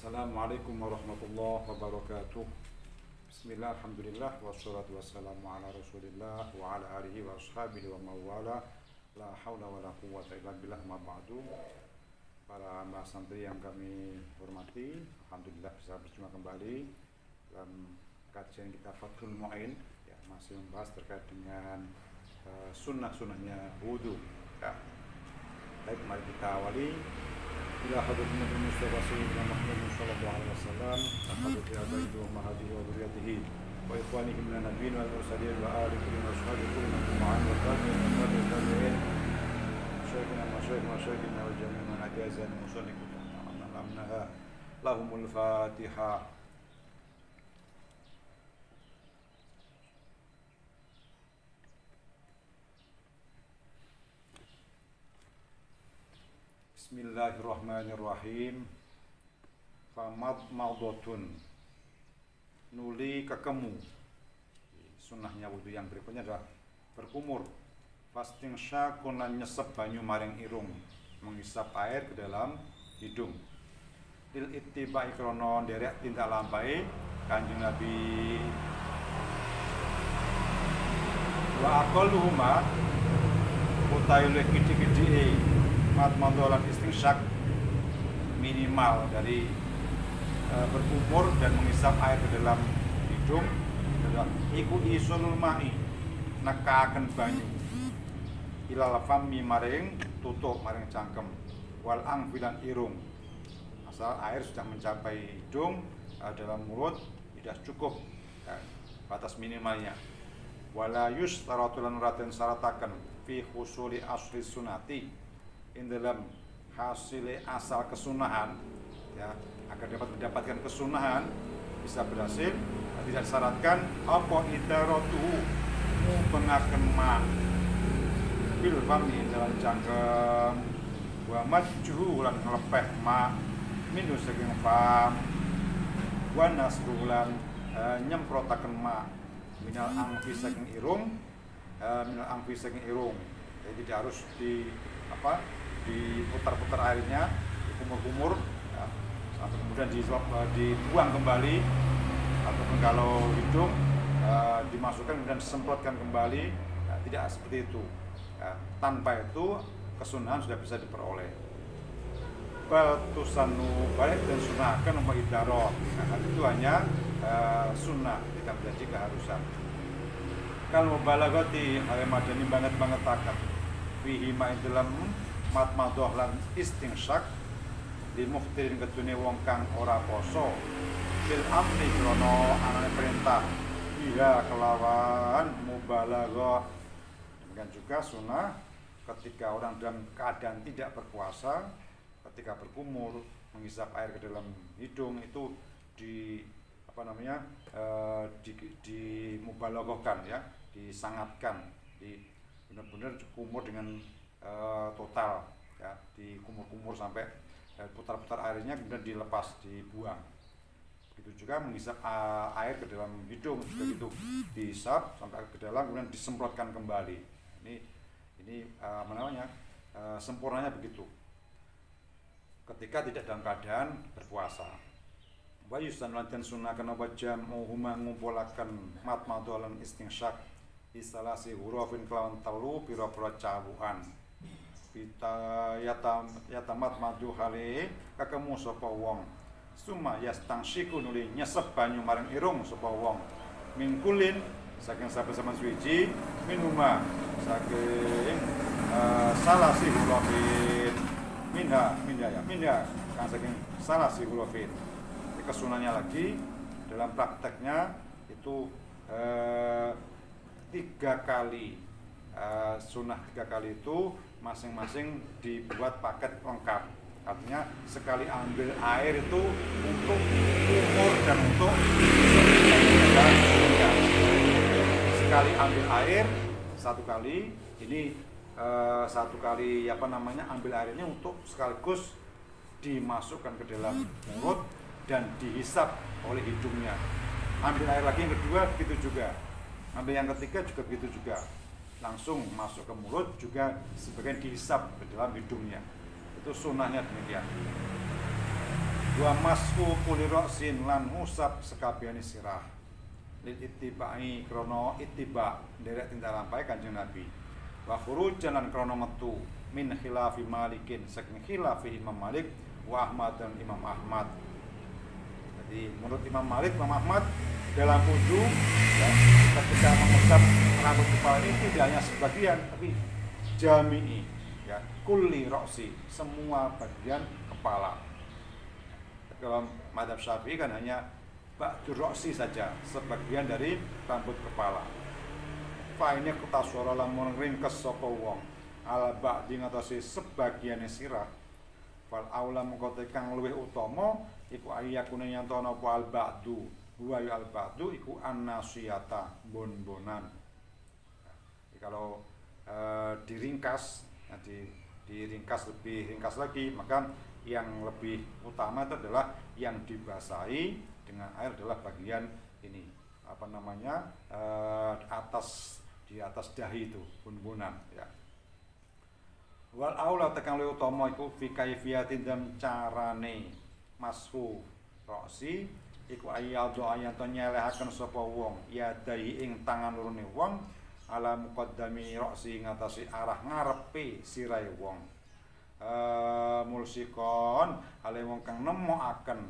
Assalamualaikum warahmatullahi wabarakatuh. Bismillah, alhamdulillah, wassalatu wassalamu ala rasulillah wa ala alihi wa ashabihi wa mawala. La hawla wa la quwwata illa billah, ma ba'du. Para mbah santri yang kami hormati, alhamdulillah bisa berjumpa kembali dalam kajian kita Fathul Mu'in, ya, masih membahas terkait dengan sunnah-sunnahnya wudu, ya. Baik, mari kita awali. Ila hadratin Nabi Mustafa Sayyidina Muhammad sallallahu alaihi wasallam, hadrati abaihi wa mahadihi wa dhurriyyatihi wa ikhwanihi minan nabiyyin wal mursalin wa ali kulli ashabi kulli ma'an wa tabi'in wa tabi'in syekhina wa syekhina wa jami'an man ajazan musalliku ta'amnaha lahumul Fatihah. Bismillahirrahmanirrahim. Famadmadatun, nuli kekemu. Sunnahnya wudu yang berikutnya adalah berkumur. Fastinsyaqqun, lan nyesep banyu maring irung, menghisap air ke dalam hidung. Lil ittiba'i, krana nderek tindak lampahe Kanjeng Nabi. Wa aqalluhuma, utawi luwih gedhe-gedhe madmadah lan istinsyak, minimal dari berkumur dan menghisap air ke dalam hidung adalah iku isunul ma'i, nekaken banyu ilal fammi maring tutuk maring cangkem, wal angfilan irung, asal air sudah mencapai hidung, dalam mulut tidak cukup, ya, batas minimalnya. Wala yustaratu lan raden syarataken fi husuli asli sunati, in dalam hasil asal kesunahan, ya, agar dapat mendapatkan kesunahan bisa berhasil, tidak disyaratkan apa idaratu mubengaken ma bil fami dalam cangkem, wa majhu lan nglepeh ma minus saking fam, wa nasrulan nyemprotaken ma minal angfi saking irung, jadi tidak harus diputar-putar airnya, dikumur-kumur, ya, sampai kemudian dibuang kembali, ataupun kalau hidung dimasukkan kemudian disemprotkan kembali, ya, tidak seperti itu, ya. Tanpa itu kesunahan sudah bisa diperoleh. Bal tusanu, balik dan sunahkan umpah idaroh, nah, itu hanya sunnah, tidak menjadi keharusan. Kalau balagati halemadani banget akan fihi ma dalam madmadah lan istinsyak di mukhtirin ketune wong kang ora poso bil amri krono anane perintah iya kelawan mubalaghah. Demikian juga sunnah ketika orang dalam keadaan tidak berpuasa, ketika berkumur menghisap air ke dalam hidung itu di mubalaghahkan, ya, disangatkan, benar-benar kumur dengan total, ya, dikumur-kumur sampai putar-putar airnya kemudian dilepas, dibuang. Begitu juga menghisap air ke dalam hidung, juga gitu, dihisap sampai ke dalam kemudian disemprotkan kembali. Ini sempurnanya begitu ketika tidak dalam keadaan berpuasa. Wa yusannu lan sunnah kana jam'u huma ngumpulaken madmadah lan istinsyak istalasi hurufin kelawan telu pira-pira cawukan. Kita yatamat madu hale kakemu sapa wong summa yastangsyiku nuli nyesep banyu maring irung sapa wong mingkulin saking saben-saben suwiji minuma saking salasi hulafin minha kan saking salasi hulafin. Kesunahnya lagi dalam prakteknya itu 3 kali, sunnah 3 kali itu masing-masing dibuat paket lengkap. Artinya sekali ambil air itu untuk kumur dan untuk sekali ambil air 1 kali, ini 1 kali ambil airnya untuk sekaligus dimasukkan ke dalam mulut dan dihisap oleh hidungnya. Ambil air lagi yang kedua begitu juga. Ambil yang ketiga juga begitu juga. Langsung masuk ke mulut juga sebagian dihisap ke dalam hidungnya. Itu sunnahnya demikian. Wa masku kulli ra'sin lan ngusap sekabehane sirah. Lil ittiba'i krana ittiba nderek tindak lampahe Kanjeng Nabi. Wa khurujan lan krana metu min khilafi Malikin saking khilafi Imam Malik wa Ahmad dan Imam Ahmad. Jadi menurut Imam Malik, Imam Ahmad dalam wudu ya, ketika mengusap rambut kepala ini tidak hanya sebagian tapi jami'i ya, kulli ra'si, semua bagian kepala. Dalam mazhab Syafi'i kan hanya ba'dur ra'si saja, sebagian dari rambut kepala. Fa ini kutaswara lamun ringkes sapa wong ala ba'di ngatasi sebagiane sirah. Fal aula mengko kang luwih utama iku ayakune nyantana apa al ba'du. Wa al ba'du iku annasiyata, bon-bonan. Kalau diringkas, ya, diringkas lebih ringkas lagi, maka yang lebih utama itu adalah yang dibasahi dengan air adalah bagian ini apa namanya di atas dahi itu bun-bunan ya. Wal aula tekan luwih utama iku fi kaifiyatin dan carane mashu roksi iku ayadho ayanto nyelehaken sapa wong ya dahi ing tangan lorone wong ala muqaddami roksi ngatasi arah ngarepe sirahe wong. Mulsikon ale wong kang nemokaken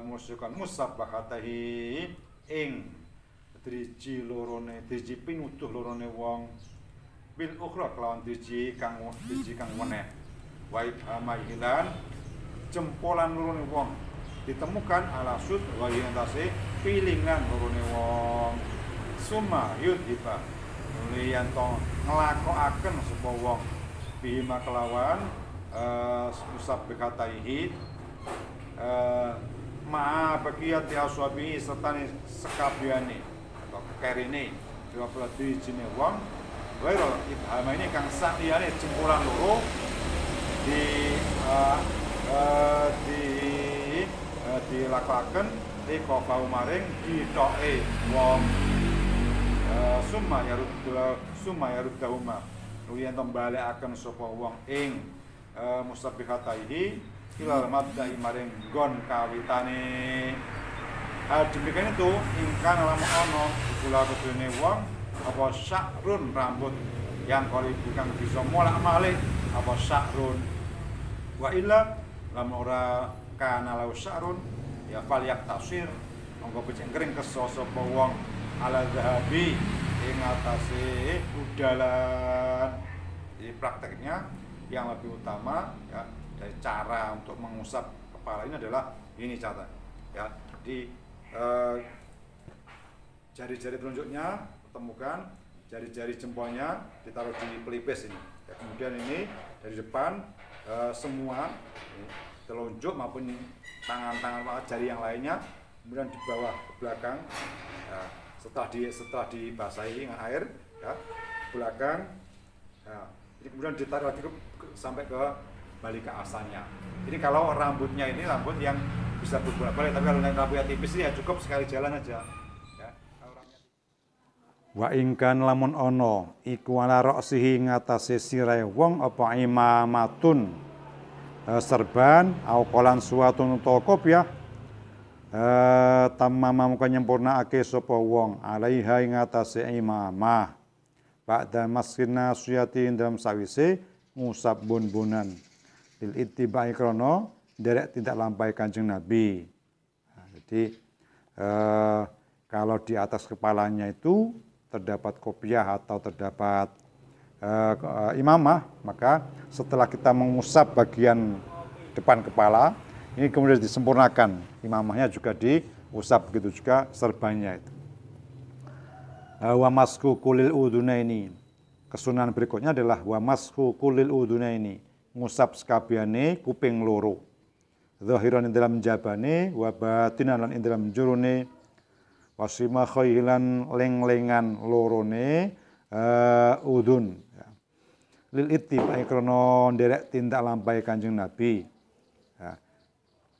mulsikon musabbahatahi ing driji pinutuh lorone wong bil ukhra kelawan driji kang weneh wa ibhamailan jempolan lorone wong ditemukan ala sud wa yantase pilingan lorone wong summa yudhiba liyan to nglakokaken sapa wong bima kelawan musabbikataihi ma'a bakiyati aswabi serta sekabiane atau kerine dua belas dijine wong wairo ibhama ini kang sakliyane jempolan loro dilakukan di kofau maring ditoke wong summa yaruddahuma luyan tembali akan sapa wong ing musabbihataihi ilal mabda'i maring gon kawitane. Demikian itu ingkang lamun ana kula kedene wong apa syakrun rambut yang kali bukan bisa molak-malik apa syakrun wa illa lamun ora kana lau syakrun ya falyak tasir monggo becik kering keso sapa wong ala zahabi ing atase udalan. Jadi prakteknya yang lebih utama ya dari cara untuk mengusap kepala ini adalah ini cara ya. Jadi jari-jari telunjuknya temukan, jari-jari jempolnya ditaruh di pelipis ini ya, kemudian ini dari depan semua ini, telunjuk maupun tangan-tangan jari yang lainnya kemudian di bawah ke belakang ya, setelah dibasahi dengan air ya, belakang ya, ini kemudian ditarik lagi sampai ke balik ke asalnya. Ini kalau rambutnya ini rambut yang bisa berbolak-balik, tapi kalau rambutnya tipis ini ya cukup sekali jalan aja ya. Wa ingkan lamun ono iku ala roksihi ngatasi sirai wong apa imamatun serban au kolan suatun utawa kopiah tamama muka nyempurnaake sapa wong alaiha ing atase imamah ba'da maskina suyati dalam sawise ngusap bun-bunan lil ittiba'i krana derek tidak lampai Kanjeng Nabi. Nah, jadi kalau di atas kepalanya itu terdapat kopiah atau terdapat imamah, maka setelah kita mengusap bagian depan kepala ini kemudian disempurnakan, imamahnya juga diusap, begitu juga serbannya itu. Wa masku kulil udunaini. Kesunahan berikutnya adalah wa masku kulil udunaini. Ngusap sekabiane kuping loro. Zahiran ing dalam jabane wa batinan lan ing dalam jurune. Wasima khailan leng-lengan lorone udun. Lil ittiba'i krana nderek tindak lampahi Kanjeng Nabi. Ya.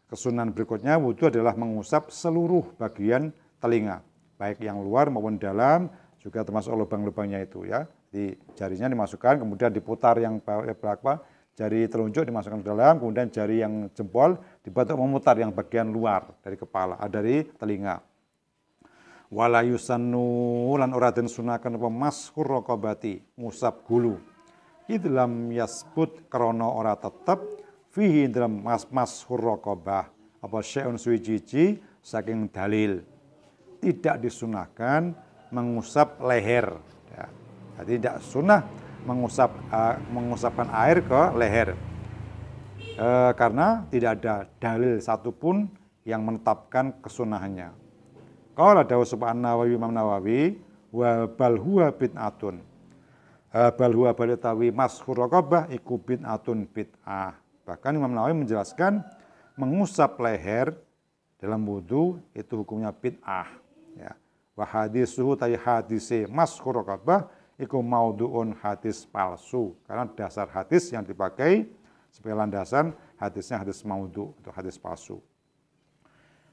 Kesunahan berikutnya wudu adalah mengusap seluruh bagian telinga, baik yang luar maupun dalam, juga termasuk lubang-lubangnya itu ya. Di jarinya dimasukkan, kemudian diputar yang berapa jari telunjuk dimasukkan ke dalam, kemudian jari yang jempol dibantu memutar yang bagian luar dari kepala, dari telinga. Wala yusannu lan ora den sunaken apa mashur raqabati, ngusap gulu. Idlam yasbut krana ora tetep fihi dalam mashur raqabah apa syai'un suwiji saking dalil. Tidak disunahkan mengusap leher. Ya. Jadi tidak sunnah mengusapkan air ke leher karena tidak ada dalil satupun yang menetapkan kesunahannya. Qala dawuh subhanahu wa Imam Nawawi wa bal huwa bid'atun. Bal huwa balitawi mashur raqabah iku bid'atun bid'ah. Bahkan Imam Nawawi menjelaskan mengusap leher dalam wudu itu hukumnya bid'ah. Ya. Wa hadisuhu ta'i hadise mashur raqabah iku maudhu'un hadis palsu, karena dasar hadis yang dipakai sebagai landasan hadisnya hadis maudhu' atau hadis palsu.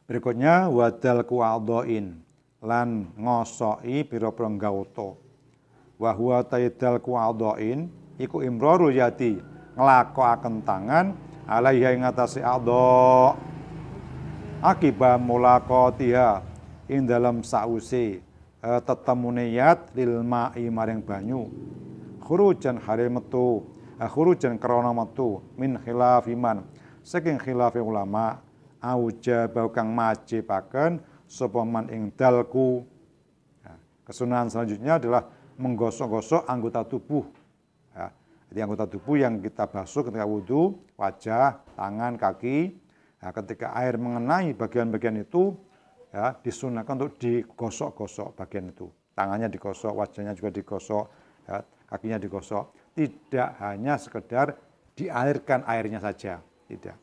Berikutnya wadal ku'adhain lan ngosoki pira-pira gauta. Wa huwa taidal ku'adhain iku imrarul yadi nglakokaken tangan alaiha ing atase adha akibat mulaqatiha ing dalam sause tetemune yat lil ma'i maring banyu khurujan hale metu khurujan krana metu min khilafiman saking khilafi ulama auja bau kang majibaken sapa man ing dalku. Kesunahan selanjutnya adalah menggosok-gosok anggota tubuh. Jadi anggota tubuh yang kita basuh ketika wudu, wajah, tangan, kaki. Ketika air mengenai bagian-bagian itu, ya, disunahkan untuk digosok-gosok bagian itu. Tangannya digosok, wajahnya juga digosok, ya, kakinya digosok. Tidak hanya sekedar dialirkan airnya saja, tidak.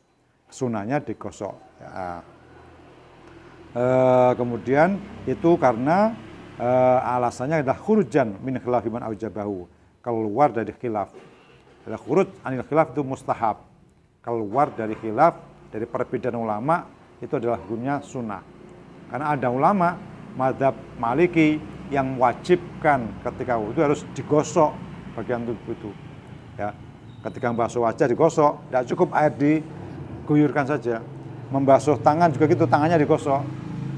Sunahnya digosok. Ya. Kemudian itu karena alasannya adalah khurjan min khilafiman aujabahu, keluar dari khilaf. Khuruj anil khilaf itu mustahab. Keluar dari khilaf, dari perbedaan ulama itu adalah hukumnya sunnah. Karena ada ulama mazhab Maliki yang mewajibkan ketika wudu harus digosok bagian tubuh itu. Ya, ketika membasuh wajah digosok, tidak cukup air diguyurkan saja. Membasuh tangan juga gitu, tangannya digosok.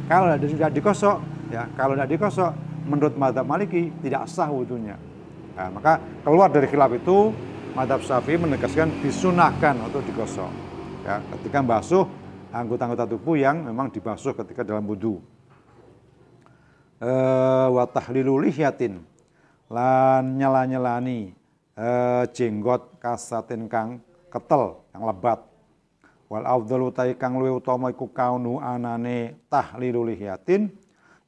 Kalau tidak digosok, ya, kalau tidak digosok, menurut mazhab Maliki tidak sah wudunya. Nah, maka keluar dari khilaf itu, mazhab Syafi'i menegaskan disunahkan untuk digosok. Ya, ketika membasuh anggota-anggota tubuh yang memang dibasuh ketika dalam wudu. Wa tahlilu lihyatin lan nyela-nyelani jenggot kasatin kang ketel, kang lebat. Wal afdalu ta kang luwih utama iku kaunu anane tahlilu lihyatin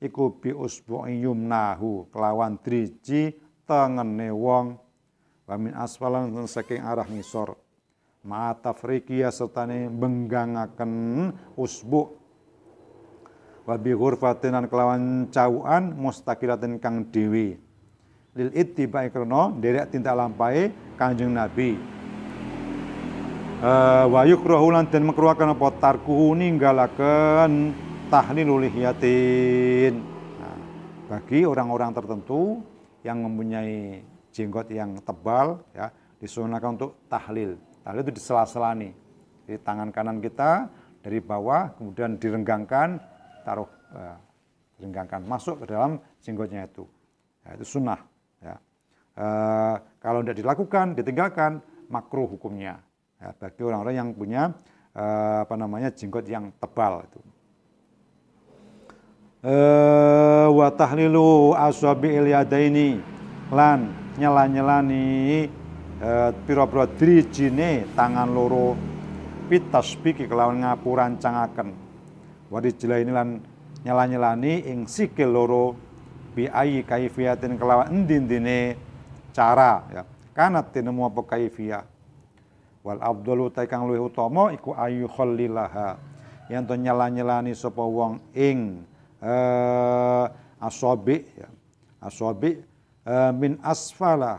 iku bi usbu'i yumnahu kelawan driji tengene wong wa min asfalan saking arah ngisor. Ma'atafriqiyah sertane benggangaken usbu wa bi ghurfatin kelawan cawukan mustaqilatin kang dewi lil ittiba'i krana nderek tindak lampahe Kanjeng Nabi. Wa yukrahu lan den makruhaken apa tarkuhu ninggalaken tahlilul lihyatin. Nah, bagi orang-orang tertentu yang mempunyai jenggot yang tebal, ya, disunahkan untuk tahlil. Tahlil itu disela-selani. Di tangan kanan kita dari bawah, kemudian direnggangkan, taruh, direnggangkan, masuk ke dalam jenggotnya itu. Ya, itu sunnah. Ya. Kalau tidak dilakukan, ditinggalkan, makruh hukumnya. Ya, bagi orang-orang yang punya jenggot yang tebal itu. Wa tahlilu asabi'il yadaini lan nyela-nyelani pira-pira drijine tangan loro pitasbiki kelawan ngapurancangaken. Wa dijelaini lan nyela-nyelani ing sikil loro bi ayi kaifiyatin kelawan endi-endine cara, ya. Kanat tinemu apa kaifiyah. Wal afdalu ta kang luwih utama iku ayu khallilaha. Yen to nyela-nyelani sapa wong ing asabi, ya. Asabi min asfalah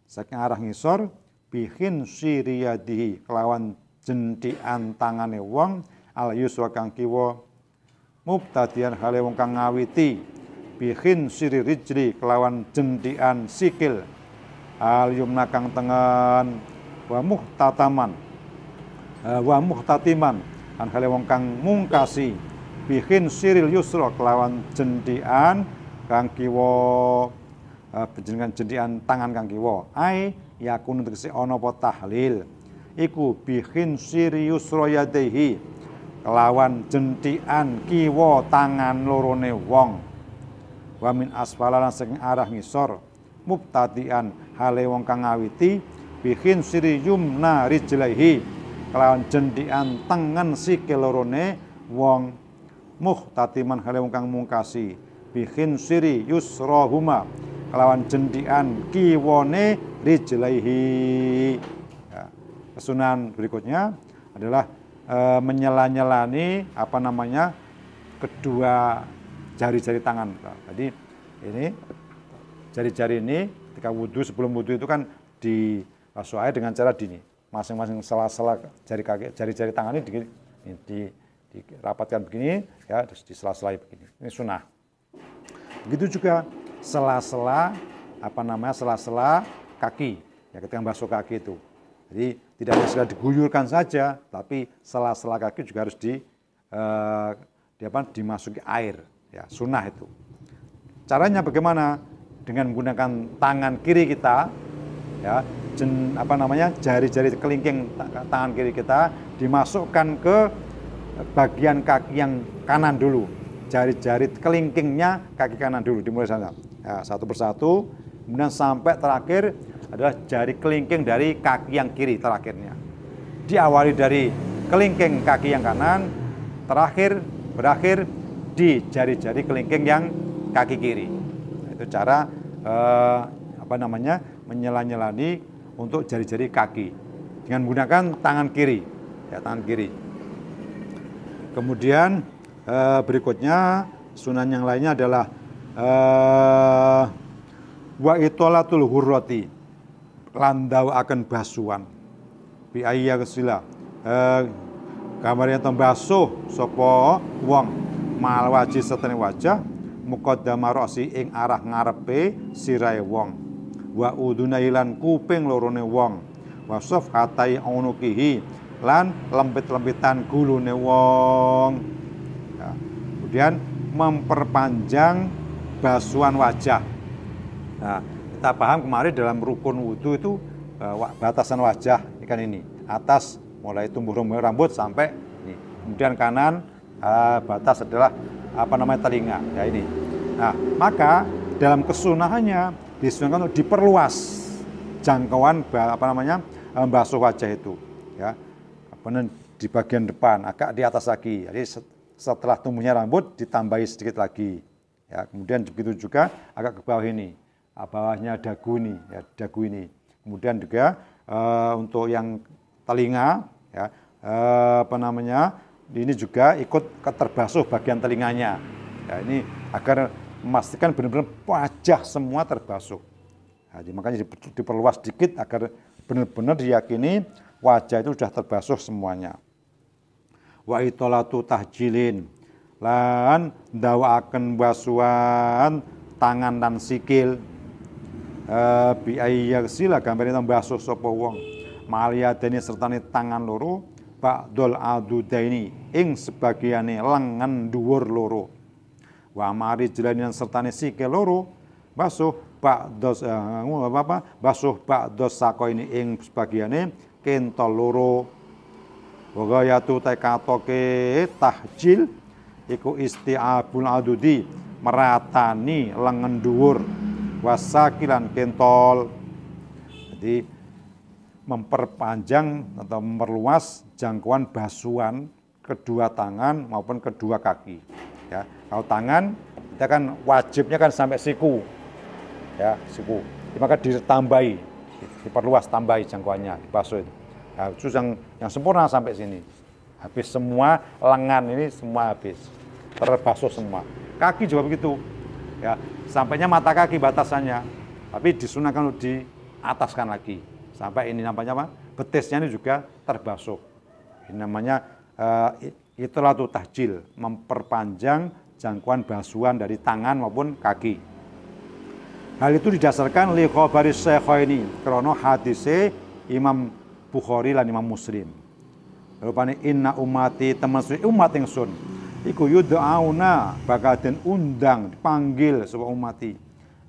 saking arah ngisor bihin siriyadihi kelawan jentikan tangane wong al yuswa kang kiwa mubtadian hale wong kang ngawiti bihin siri rijli kelawan jentikan sikil al yumna kang tengen wa muhtatiman lan hale wong kang mungkasi bihin siril yusra kelawan cendikan kang kiwa panjenengan cendikan tangan kang kiwa ai yakun tegese ana apa tahlil iku bihin siri yusra yadaihi kelawan cendikan kiwa tangan lorone wong wa min asfalalan saking arah ngisor mubtadian hale wong kang ngawiti bihin siri yumna rijlaihi kelawan cendikan tangan sikil lorone wong muhtatiman hale wong kang mungkasi bihin siri yusrahuma kelawan cendikan kiwane rijlaihi. Ya. Kesunahan berikutnya adalah menyela-nyelani kedua jari-jari tangan. Jadi ini jari-jari ini ketika wudhu, sebelum wudhu itu kan dibasuh air dengan cara dini. Masing-masing sela-sela jari-jari tangan ini dirapatkan begini, ya, terus disela-selai begini. Ini sunnah. Begitu juga sela-sela sela-sela kaki, ya, ketika basuh kaki itu. Jadi tidak hanya sekedar diguyurkan saja, tapi sela-sela kaki juga harus dimasuki air, ya, sunnah itu. Caranya bagaimana? Dengan menggunakan tangan kiri kita, ya, jari-jari kelingking tangan kiri kita dimasukkan ke bagian kaki yang kanan dulu. Jari-jari kelingkingnya kaki kanan dulu dimulai sana. Ya, satu persatu, kemudian sampai terakhir adalah jari kelingking dari kaki yang kiri terakhirnya. Diawali dari kelingking kaki yang kanan, berakhir di jari-jari kelingking yang kaki kiri. Itu cara menyela-nyelani untuk jari-jari kaki dengan menggunakan tangan kiri, ya, tangan kiri. Kemudian berikutnya sunan yang lainnya adalah wa itolatul hurrati landau akan basuhan bi ayya kesila kamarnya tembasuh sapa wong mal wajih setene wajah muqaddama ra'si ing arah ngarepe sirahe wong wa udunailan kuping lorone wong wa safhatai unukihi lan lempit-lempitan gulune wong. Ya. Kemudian memperpanjang basuhan wajah. Nah, kita paham kemarin dalam rukun wudhu itu batasan wajah ikan ini atas mulai tumbuh rambut sampai ini. Kemudian kanan batas adalah telinga, ya ini. Nah, maka dalam kesunahannya disunahkan untuk diperluas jangkauan basuh wajah itu, ya. Di bagian depan agak di atas lagi. Jadi setelah tumbuhnya rambut ditambahi sedikit lagi. Ya, kemudian begitu juga agak ke bawah ini. Bawahnya dagu ini, ya, dagu ini. Kemudian juga untuk yang telinga, ya, ini juga ikut terbasuh bagian telinganya. Ya, ini agar memastikan benar-benar wajah semua terbasuh. Nah, makanya diperluas sedikit agar benar-benar diyakini wajah itu sudah terbasuh semuanya. Wa itolatu tahjilin lan ndawakaken basuhan tangan dan sikil bi ayyagsila gambare basuh sapa wong maliyadene sertane tangan loro ba'dul adudaini ing sebagiane lengan dhuwur loro wa mari jelanin sertane sikil loro basuh ba'dos sako ini ing sebagiane kentol loro wagayatu tekatoke tahjil iku isti'abul adudi meratani lengan dhuwur wasakilan kentol. Jadi memperpanjang atau memperluas jangkauan basuhan kedua tangan maupun kedua kaki, ya. Kalau tangan kita kan wajibnya kan sampai siku, ya, siku, maka ditambahi, diperluas, tambahi jangkauannya, dibasuh itu. Nah, khusus yang sempurna sampai sini. Habis semua lengan ini semua habis. Terbasuh semua. Kaki juga begitu. Ya, sampainya mata kaki batasannya. Tapi disunahkan untuk diataskan lagi. Sampai ini namanya apa? Betisnya ini juga terbasuh. Ini namanya itulah tuh tahjil, memperpanjang jangkauan basuhan dari tangan maupun kaki. Hal itu didasarkan li khabari Syekhaini, karena hadise Imam Bukhari lan Imam Muslim. Rupane inna ummati temasuk umat ingsun iku yud'auna bakal den undang dipanggil sapa umati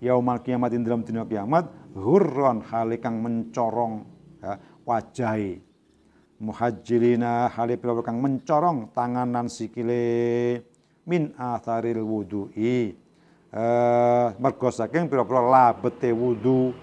yaumal kiamat dalam dina kiamat hurron hale kang mencorong ya, wajahe muhajjilina hale pira kang mencorong tanganan sikile min atharil wudu'i mergo saking pira-pira labete wudu.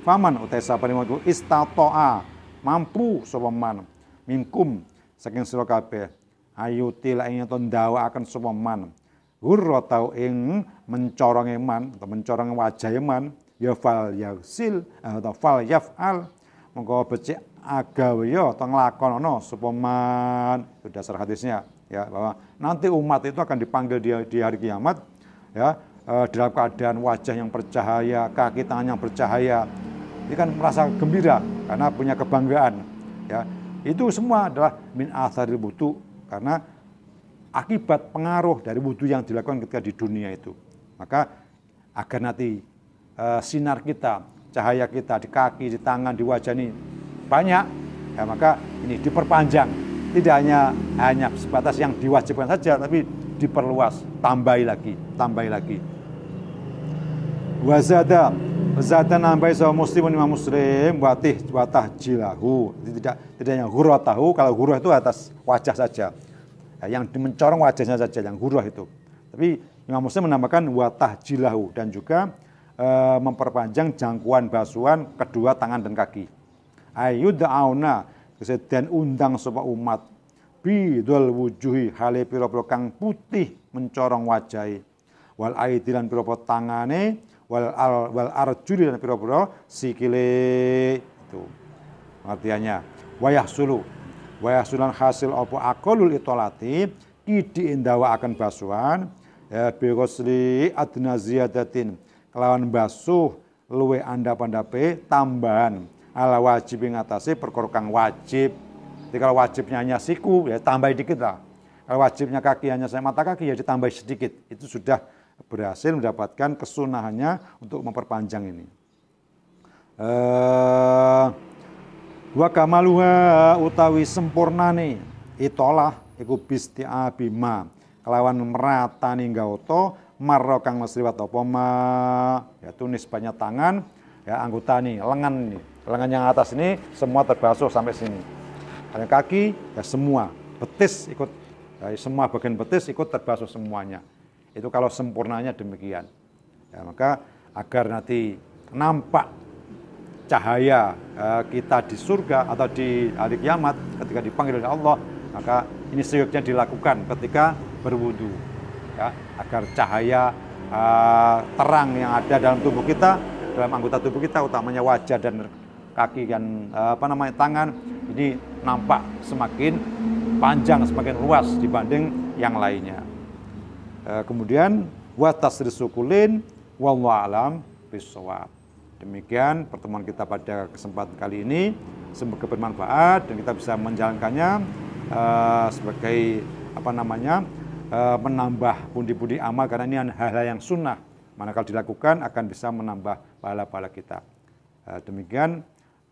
Faman utai sapane wudu istata'a mampu sapa man minkum saking sira kabeh ayuti la ing to ndawakaken sapa man hurra tau ing mencorong man atau mencorong wajah man ya fal yasil atau fal yaf'al monggo becik agawe ya to nglakonana sapa man. Itu dasar hadisnya ya, bahwa nanti umat itu akan dipanggil di hari kiamat ya, dalam keadaan wajah yang bercahaya, kaki tangan yang bercahaya. Ini kan merasa gembira karena punya kebanggaan ya. Itu semua adalah min atharil wudu, karena akibat pengaruh dari wudu yang dilakukan ketika di dunia itu. Maka agar nanti sinar kita, cahaya kita di kaki, di tangan, di wajah ini banyak ya, maka ini diperpanjang. Tidak hanya sebatas yang diwajibkan saja, tapi diperluas, tambahi lagi. Wazada nambahi sama muslimun imam muslim watah jilahu. Tidak yang hurrah tahu, kalau hurrah itu atas wajah saja. Ya, yang mencorong wajahnya saja yang hurrah itu. Tapi imam muslim menambahkan watah jilahu dan juga memperpanjang jangkauan basuhan kedua tangan dan kaki. Ayyud'auna dan undang sapa umat bidul wujuhi hale pira-pira kang putih mencorong wajahe wal aidilan pira-pira tangane wal arjuli dan pira-pira sikile. Itu artinya wayahsulan hasil apa aqalul itolati ki diindawakaken basuhan ya bi ghusli adna ziyadatin kelawan basuh luwih andhap-andhape tambahan ala wajib ngatasi perkara kang wajib. Jadi kalau wajibnya hanya siku ya tambah dikit lah. Kalau wajibnya kaki hanya saya mata kaki ya ditambah sedikit. Itu sudah berhasil mendapatkan kesunahannya untuk memperpanjang ini. Wa kamaluha utawi sempurnane itolah iku bisti'abi ma kelawan meratani gauto marra kang mesliwat apa ma yaitu nisbahnya tangan ya anggota nih lengan yang atas ini semua terbasuh sampai sini. Ada kaki ya semua, betis ikut ya, semua bagian betis ikut terbasuh semuanya. Itu kalau sempurnanya demikian. Ya, maka agar nanti nampak cahaya kita di surga atau di hari kiamat ketika dipanggil oleh Allah, maka ini seyogyanya dilakukan ketika berwudu. Ya, agar cahaya terang yang ada dalam tubuh kita, dalam anggota tubuh kita, utamanya wajah dan kaki dan tangan, ini nampak semakin panjang, semakin luas dibanding yang lainnya. Kemudian wa tasrisukulin wallahu alam bisawab. Demikian pertemuan kita pada kesempatan kali ini, semoga bermanfaat dan kita bisa menjalankannya sebagai menambah pundi-pundi amal, karena ini hal-hal yang sunnah, manakala dilakukan akan bisa menambah pahala-pahala kita. Demikian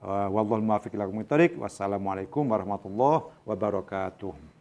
wallahul muwaffiq ila aqwamit thoriq. Wassalamualaikum warahmatullahi wabarakatuh.